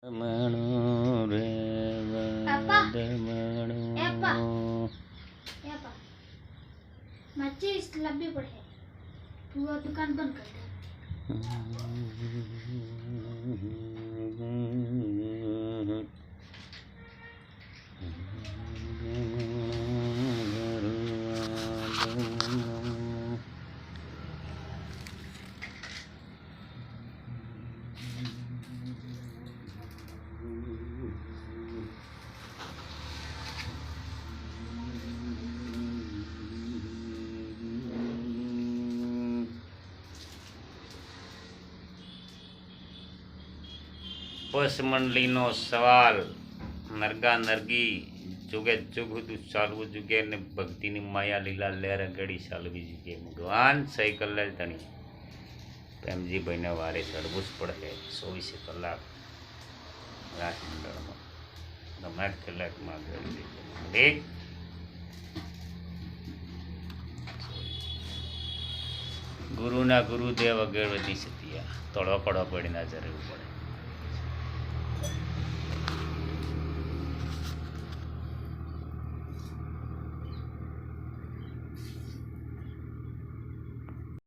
મણો રે मच्छी लंबी पड़े तू वो दुकान बंद कर दे। પસ મંડળીનો સવાલ નરગા નરગી જુગે જુગ હતું ચાલવું જુગે ને ભક્તિની માયા લીલા લહેર ગળી ચાલવી જુગે ભગવાન સહી કલાક ધણી પ્રેમજીભાઈને વારે ચડવું જ પડે 24 કલાક રાત મંડળમાં ગમે કલાકમાં ગળી દે ગુરુના ગુરુદેવ અગરવતી સતિયા તળો પડો પડીને જરૂર પડે